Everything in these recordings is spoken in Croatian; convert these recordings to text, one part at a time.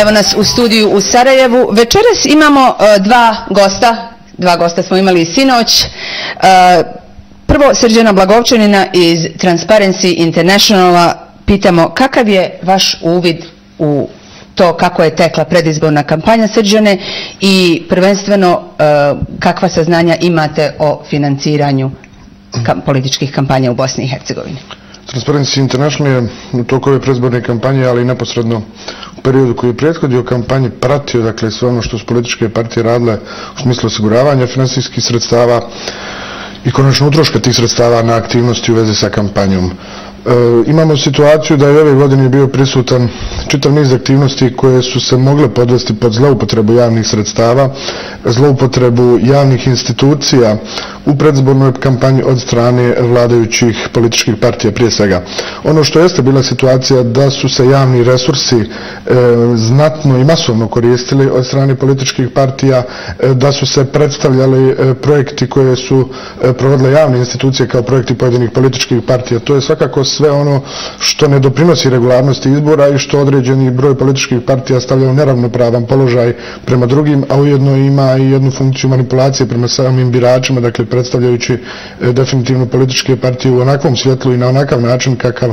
Evo nas u studiju u Sarajevu. Večeras imamo dva gosta smo imali sinoć. Prvo Srđana Blagovčanina iz Transparency Internationala. Pitamo kakav je vaš uvid u to kako je tekla predizborna kampanja, Srđane, i prvenstveno kakva saznanja imate o financiranju političkih kampanja u Bosni i Hercegovini? Transparency International je u toku ove predizborne kampanje, ali i neposredno u periodu koji je prethodio kampanji pratio, dakle, sve ono što su političke partije radile u smislu osiguravanja finansijskih sredstava i konačno utroška tih sredstava na aktivnosti u vezi sa kampanjom. Imamo situaciju da je ove godine bio prisutan čitav niz aktivnosti koje su se mogle podvesti pod zloupotrebu javnih sredstava, zloupotrebu javnih institucija u predizbornoj kampanji od strane vladajućih političkih partija prije svega. Ono što jeste bila situacija da su se javni resursi znatno i masovno koristili od strane političkih partija, da su se predstavljali projekti koje su provodile javne institucije kao projekti pojedinih političkih partija. To je svakako sve ono što ne doprinosi regularnosti izbora i što određeni broj političkih partija stavlja u neravnopravan položaj prema drugim, a ujedno ima i jednu funkciju manipulacije prema samim biračima, dakle predstavljajući definitivno političke partije u onakvom svjetlu i na onakav način kakav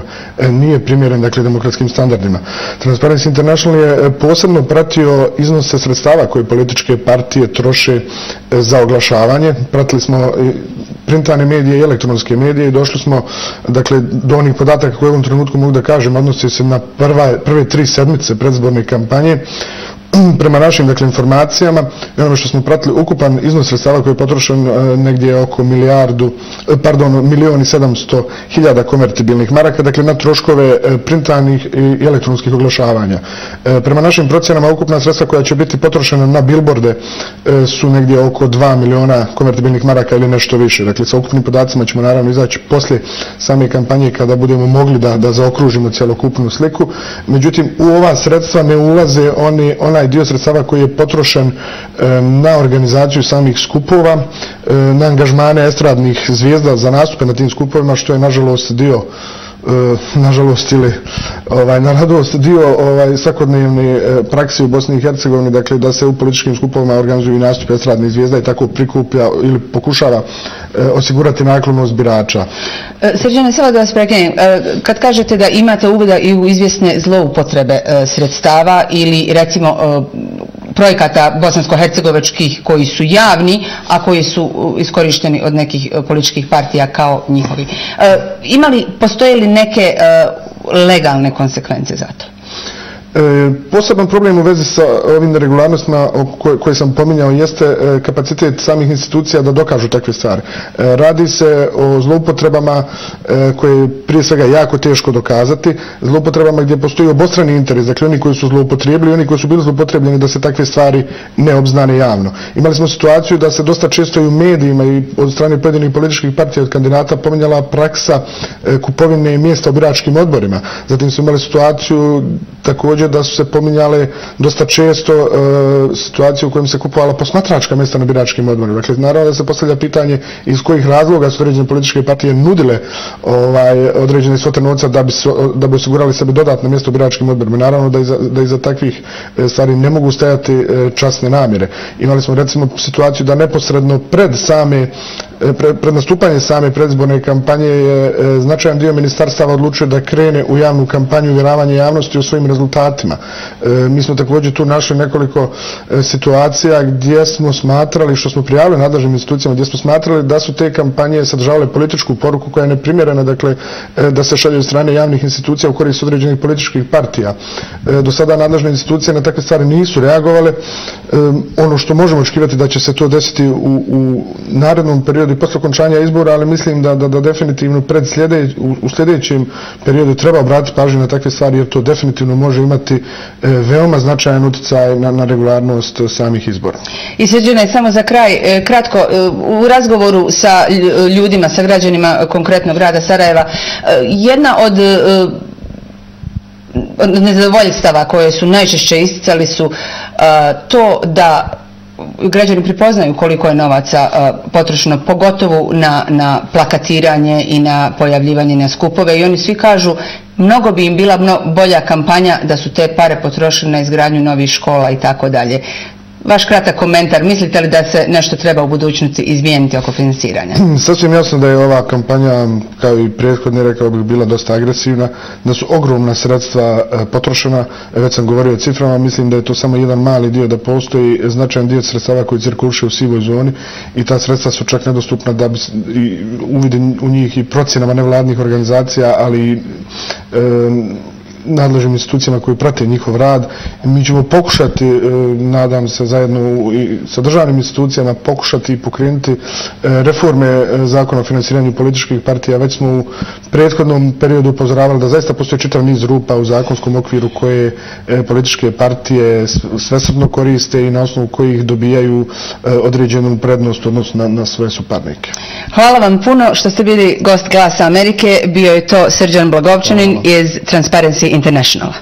nije primjeren, dakle, demokratskim standardima. Transparency International je posebno pratio iznose sredstava koje političke partije troše za oglašavanje. Pratili smo printane medije i elektronske medije i došli smo, dakle, do onih podataka koje u ovom trenutku mogu da kažem odnosi se na prve 3 sedmice predizborne kampanje. Prema našim, dakle, informacijama i onome što smo pratili, ukupan iznos sredstava koji je potrošen negdje oko 1.700.000 konvertibilnih maraka, dakle, na troškove printanih i elektronskih oglašavanja. Prema našim procjenama ukupna sredstva koja će biti potrošena na bilborde su negdje oko 2 miliona konvertibilnih maraka ili nešto više. Dakle, sa ukupnim podacima ćemo naravno izaći poslije same kampanje kada budemo mogli da zaokružimo cjelokupnu sliku. Međutim, u ova sredstva ne ulaze onaj dio sredstava koji je potrošen na organizaciju samih skupova, na angažmane estradnih zvijezda za nastupe na tim skupovima, što je nažalost dio svakodnevne prakse u Bosni i Hercegovini, dakle, da se u političkim skupovima organizuju i nastupe estradnih zvijezda i tako prikuplja ili pokušava osigurati naklonost birača. Srđane, samo da vas prekinem, kad kažete da imate uvida i u izvjesne zloupotrebe sredstava ili recimo projekata bosansko-hercegovačkih koji su javni, a koji su iskorišteni od nekih političkih partija kao njihovi, postoje li neke legalne konsekvence za to? Poseban problem u vezi sa ovim neregularnostima koje sam pominjao jeste kapacitet samih institucija da dokažu takve stvari. Radi se o zloupotrebama koje je prije svega jako teško dokazati, zloupotrebama gdje postoji obostrani interes, dakle oni koji su zloupotrijebili i oni koji su bili zloupotrijebljeni da se takve stvari ne obznane javno. Imali smo situaciju da se dosta često i u medijima i od strane pojedinih političkih partija od kandidata pominjala praksa kupovine mjesta u biračkim odborima. Zatim smo imali situaciju također da su se pominjale dosta često situacije u kojim se kupovala posmatračka mjesta na biračkim odborima. Dakle, naravno da se postavlja pitanje iz kojih razloga su određene političke partije nudile određene svote novca da bi osigurali sebi dodatno mjesto u biračkim odborima. Naravno da iza takvih stvari ne mogu stajati časne namjere. Imali smo recimo situaciju da neposredno pred nastupanje same predizborne kampanje je značajan dio ministarstava odlučio da krene u javnu kampanju uvjeravanja javnosti o svojim rezultatima. Mi smo također tu našli nekoliko situacija gdje smo smatrali, što smo prijavili nadležnim institucijama, gdje smo smatrali da su te kampanje sadržavale političku poruku koja je neprimjerena, dakle, da se šalje od strane javnih institucija u korist određenih političkih partija. Do sada nadležne institucije na takve stvari nisu reagovale. Ono što možemo očekivati da će se to desiti u narednom periodu i posle okončanja izbora, ali mislim da definitivno u sljedećem periodu treba obratiti pažnju na takve stvari, jer to definitivno može imati veoma značajan utjecaj na regularnost samih izbora. I Srđane, samo za kraj, kratko, u razgovoru sa ljudima, sa građanima konkretno grada Sarajeva, jedna od nezadovoljstava koje su najčešće isticali su to da građani prepoznaju koliko je novaca potrošeno, pogotovo na plakatiranje i na pojavljivanje na skupove, i oni svi kažu mnogo bi im bila bolja kampanja da su te pare potrošili na izgradnju novih škola i tako dalje. Vaš kratak komentar, mislite li da se nešto treba u budućnosti izmijeniti oko financiranja? Sasvim jasno da je ova kampanja, kao i prethodni, rekao bih, bila dosta agresivna, da su ogromna sredstva potrošena, već sam govorio o ciframa, mislim da je to samo jedan mali dio, da postoji značajan dio sredstava koji cirkuliše u sivoj zoni i ta sredstva su čak nedostupna da bi uvidi u njih i procjenama nevladnih organizacija, ali nadležnim institucijama koji prate njihov rad. Mi ćemo pokušati, nadam se, zajedno i sa državnim institucijama pokušati pokrenuti reforme zakona o financiranju političkih partija. Već smo u prethodnom periodu upozoravali da zaista postoji čitav niz rupa u zakonskom okviru koje političke partije svesrdno koriste i na osnovu kojih dobijaju određenu prednost odnosno na svoje suparnike. Hvala vam puno što ste bili gost Glasa Amerike. Bio je to Srđan Blagovčanin iz Transparency International.